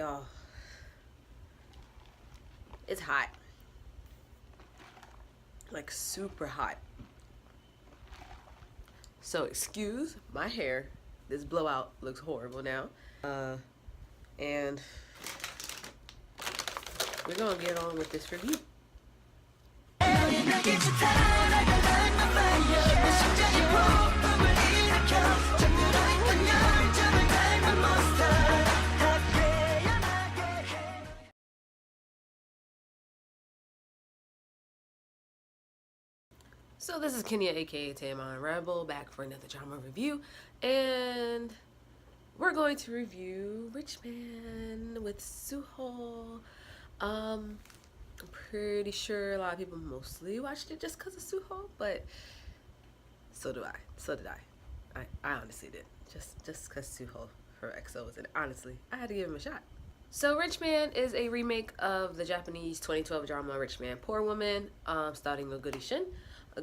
Y'all, it's hot. Like super hot. So excuse my hair. This blowout looks horrible now. And we're gonna get on with this review. So this is Kenya, aka Tamon Rebel, back for another drama review, and we're going to review Rich Man with Suho. I'm pretty sure a lot of people mostly watched it just because of Suho, but so do I. So did I. I honestly did. Just because Suho, her EXO, was in it. Honestly, I had to give him a shot. So Rich Man is a remake of the Japanese 2012 drama Rich Man, Poor Woman, starring Goody Shin.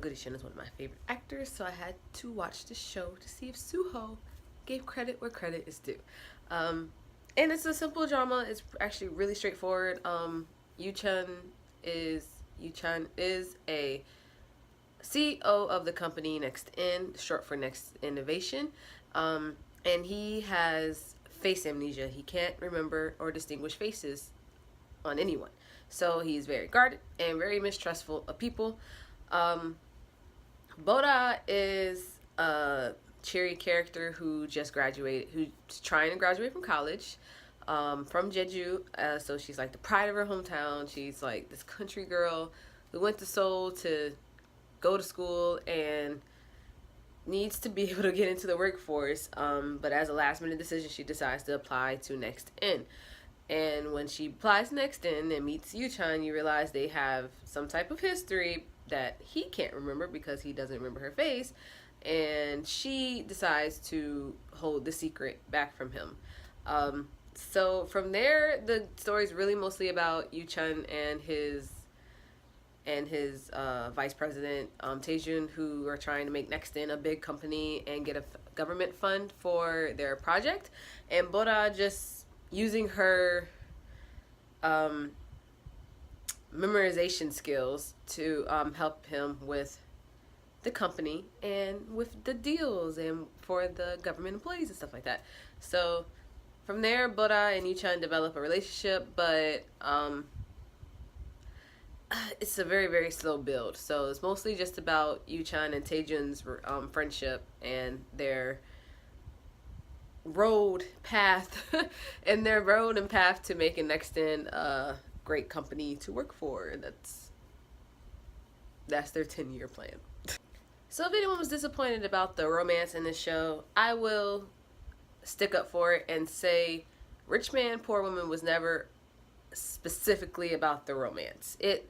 Goody Shin is one of my favorite actors, so I had to watch the show to see if Suho gave credit where credit is due. And it's a simple drama. It's actually really straightforward. Yu-chan is a CEO of the company Next In, short for Next Innovation, and he has face amnesia. He can't remember or distinguish faces on anyone, so he's very guarded and very mistrustful of people. Boda is a cheery character who just graduated, who's trying to graduate from college, from Jeju. So she's like the pride of her hometown. She's like this country girl who went to Seoul to go to school and needs to be able to get into the workforce. But as a last minute decision, she decides to apply to Next In. And when she applies Next In and meets Yu-chan, you realize they have some type of history that he can't remember because he doesn't remember her face, and she decides to hold the secret back from him. So from there, the story is really mostly about Yu-chan and his vice president, Taejun, who are trying to make Next In a big company and get a government fund for their project, and Bora just using her memorization skills to help him with the company and with the deals and for the government employees and stuff like that. So from there, Bora and Yu-chan develop a relationship, but it's a very, very slow build. So it's mostly just about Yu-chan and Taejun's friendship and their road path and their road and path to making Next In great company to work for. That's their 10-year plan. So if anyone was disappointed about the romance in this show, I will stick up for it and say Rich Man, Poor Woman was never specifically about the romance. It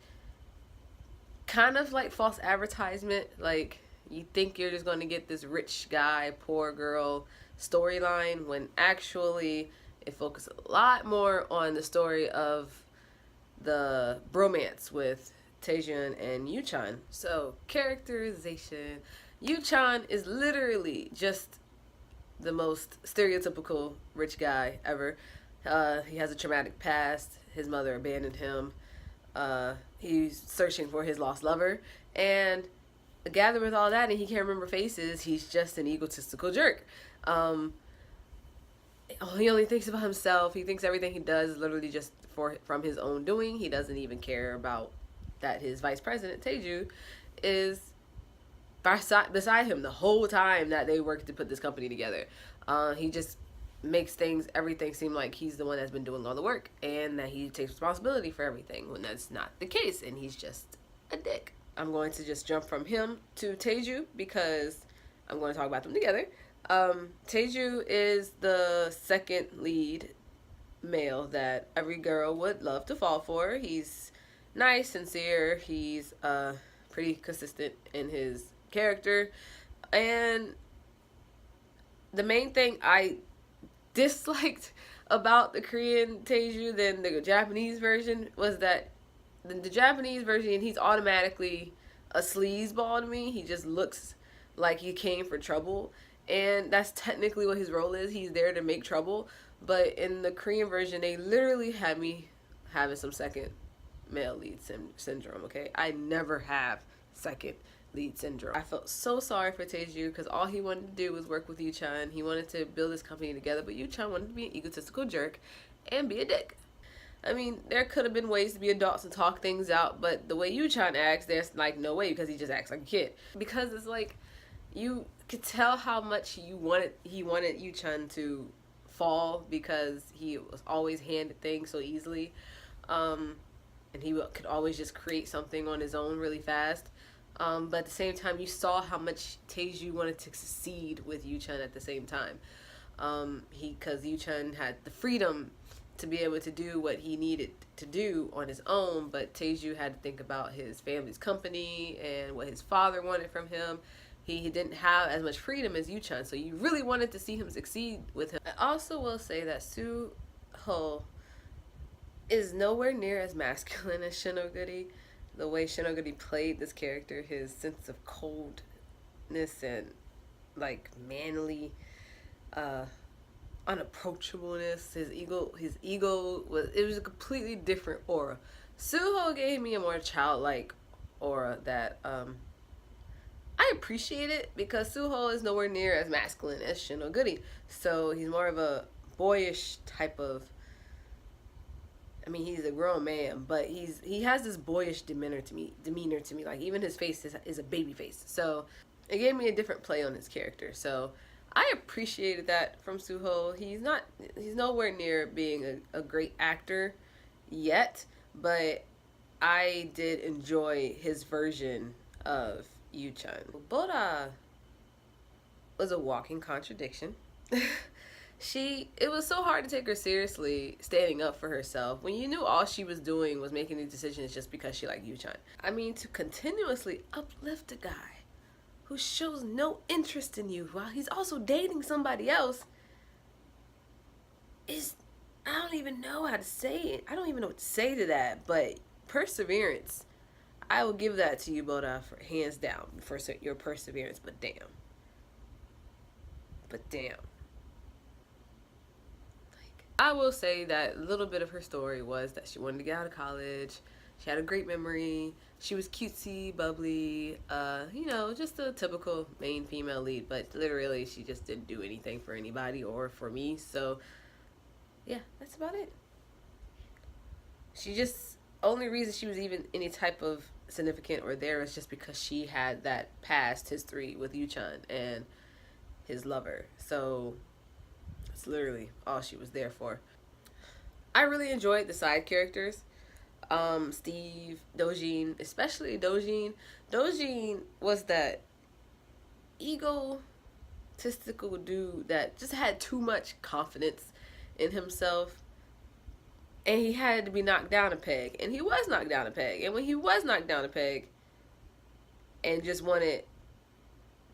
kind of like false advertisement, like you think you're just going to get this rich guy, poor girl storyline, when actually it focuses a lot more on the story of the bromance with Taejun and Yu-chan. So characterization, Yu-chan is literally just the most stereotypical rich guy ever. He has a traumatic past. His mother abandoned him. He's searching for his lost lover, and gathered with all that, and he can't remember faces, he's just an egotistical jerk. He only thinks about himself. He thinks everything he does is literally just from his own doing. He doesn't even care about that his vice president, Taeju, is beside him the whole time that they work to put this company together. He just makes everything seem like he's the one that's been doing all the work and that he takes responsibility for everything, when that's not the case, and he's just a dick. I'm going to just jump from him to Taeju because I'm going to talk about them together. Taeju is the second lead male that every girl would love to fall for. He's nice, sincere, he's pretty consistent in his character, and the main thing I disliked about the Korean Taeju than the Japanese version was that the Japanese version, he's automatically a sleazeball to me. He just looks like he came for trouble, and that's technically what his role is. He's there to make trouble, But in the Korean version, they literally had me having some second male lead syndrome, okay? I never have second lead syndrome. I felt so sorry for Taeju because all he wanted to do was work with Yoo-chan. He wanted to build his company together, but Yoo-chan wanted to be an egotistical jerk and be a dick. I mean, there could have been ways to be adults and talk things out, but the way Yoo-chan acts, there's like no way because he just acts like a kid. Because it's like you could tell how much he wanted Yoo-chan to fall because he was always handed things so easily. And he could always just create something on his own really fast. But at the same time, you saw how much Taeju wanted to succeed with Yoo-chan at the same time. Because Yoo-chan had the freedom to be able to do what he needed to do on his own, but Taeju had to think about his family's company and what his father wanted from him. He didn't have as much freedom as Yoo-chan, so you really wanted to see him succeed with him. I also will say that Soo-ho is nowhere near as masculine as Shinoguri. The way Shinoguri played this character, his sense of coldness and like manly unapproachableness, his ego was a completely different aura. Suho gave me a more childlike aura that I appreciate it because Suho is nowhere near as masculine as Shinoguri. So he's more of a boyish type of, I mean, he's a grown man, but he has this boyish demeanor to me. Like even his face is a baby face. So it gave me a different play on his character. So I appreciated that from Suho. He's nowhere near being a great actor yet, but I did enjoy his version of Yoo-chan. Bora was a walking contradiction. It was so hard to take her seriously standing up for herself when you knew all she was doing was making these decisions just because she liked Yoo-chan. I mean, to continuously uplift a guy who shows no interest in you while he's also dating somebody else is, I don't even know how to say it. I don't even know what to say to that, but perseverance. I will give that to you, Boda, for hands down for your perseverance, but damn. I will say that a little bit of her story was that she wanted to get out of college. She had a great memory. She was cutesy, bubbly, you know, just a typical main female lead. But literally, she just didn't do anything for anybody or for me. So, yeah, that's about it. Only reason she was even any type of significant or there is just because she had that past history with Yoo-chan and his lover. So, that's literally all she was there for. I really enjoyed the side characters. Steve, Dojin, especially Dojin. Dojin was that egotistical dude that just had too much confidence in himself. And he had to be knocked down a peg. And he was knocked down a peg. And when he was knocked down a peg and just wanted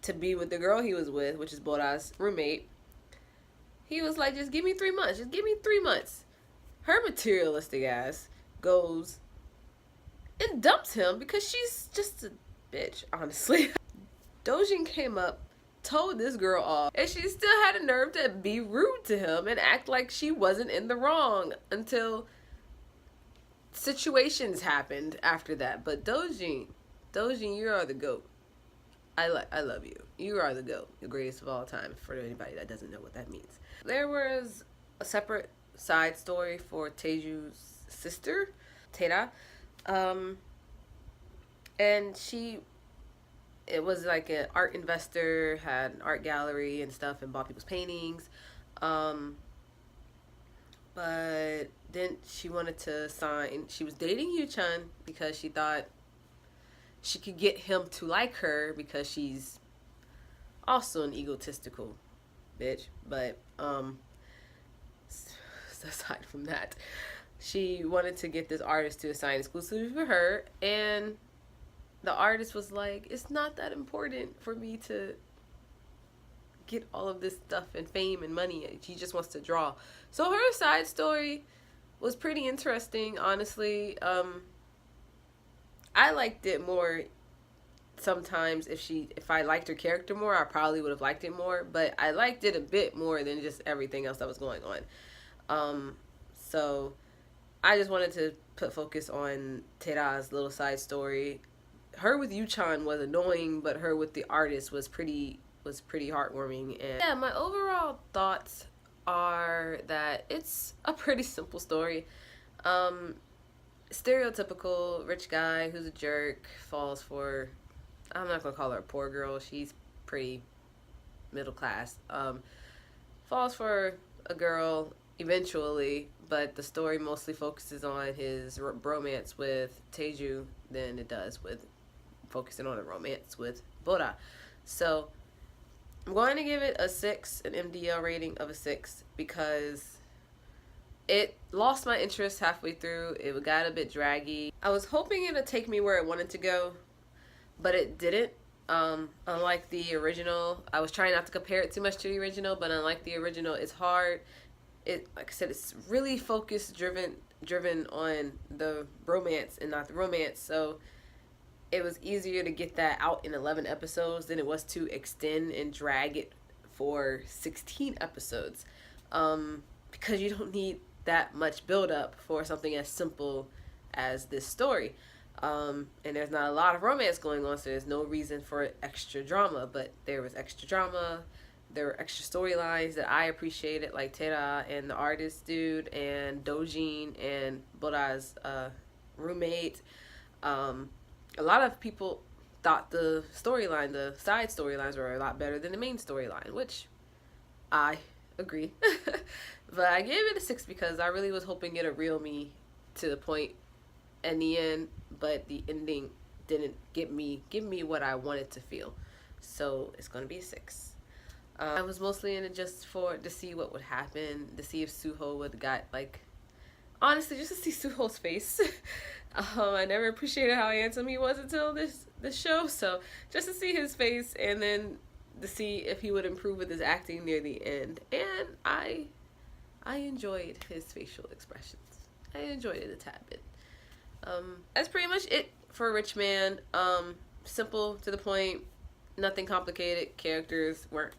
to be with the girl he was with, which is Bora's roommate, he was like, just give me 3 months. Just give me 3 months. Her materialistic ass goes and dumps him because she's just a bitch, honestly. Dojin came up, told this girl off, and she still had a nerve to be rude to him and act like she wasn't in the wrong until situations happened after that. But Dojin, you are the GOAT. I love you. You are the GOAT, the greatest of all time, for anybody that doesn't know what that means. There was a separate side story for Taeju's sister, Tera. And it was like an art investor, had an art gallery and stuff and bought people's paintings. But then she wanted to sign, she was dating Yoo-chan because she thought she could get him to like her because she's also an egotistical bitch. But aside from that, she wanted to get this artist to sign exclusively for her, and the artist was like, it's not that important for me to get all of this stuff and fame and money. She just wants to draw. So her side story was pretty interesting, honestly. I liked it more sometimes. If I liked her character more, I probably would have liked it more, but I liked it a bit more than just everything else that was going on. So I just wanted to put focus on Tera's little side story. Her with Yuchan was annoying, but her with the artist was pretty heartwarming. And yeah, my overall thoughts are that it's a pretty simple story. Um, Stereotypical rich guy who's a jerk falls for, I'm not gonna call her a poor girl. She's pretty middle class. Falls for a girl eventually, but the story mostly focuses on his bromance with Teju than it does with focusing on a romance with Bora. So I'm going to give it a 6, an MDL rating of a 6, because it lost my interest halfway through. It got a bit draggy. I was hoping it would take me where it wanted to go, but it didn't. Unlike the original, I was trying not to compare it too much to the original, but unlike the original, it's hard. It, like I said, it's really focused, driven on the romance and not the romance. So it was easier to get that out in 11 episodes than it was to extend and drag it for 16 episodes. Because you don't need that much build up for something as simple as this story. And there's not a lot of romance going on, so there's no reason for extra drama. But there was extra drama. There were extra storylines that I appreciated, like Tera and the artist dude, and Dojin and Bora's roommate. A lot of people thought the side storylines were a lot better than the main storyline, which I agree. But I gave it a 6 because I really was hoping it'd reel me to the point in the end, but the ending didn't give me what I wanted to feel. So it's gonna be a 6. I was mostly in it just to see what would happen, to see if Suho would got, like, honestly, just to see Suho's face. I never appreciated how handsome he was until this show, so just to see his face and then to see if he would improve with his acting near the end. And I enjoyed his facial expressions. I enjoyed it a tad bit. That's pretty much it for Rich Man. Simple, to the point, nothing complicated. Characters weren't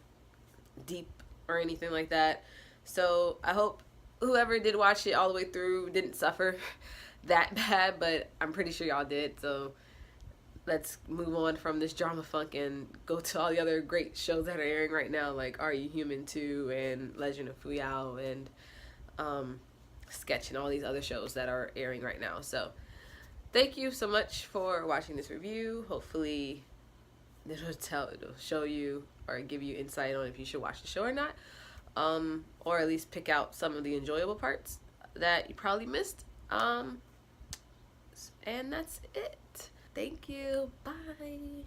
deep or anything like that. So I hope whoever did watch it all the way through didn't suffer that bad, but I'm pretty sure y'all did. So let's move on from this drama funk and go to all the other great shows that are airing right now, like Are You Human 2 and Legend of Fuyao and Sketch and all these other shows that are airing right now. So thank you so much for watching this review. Hopefully it'll show you or give you insight on if you should watch the show or not, or at least pick out some of the enjoyable parts that you probably missed. And that's it. Thank you. Bye.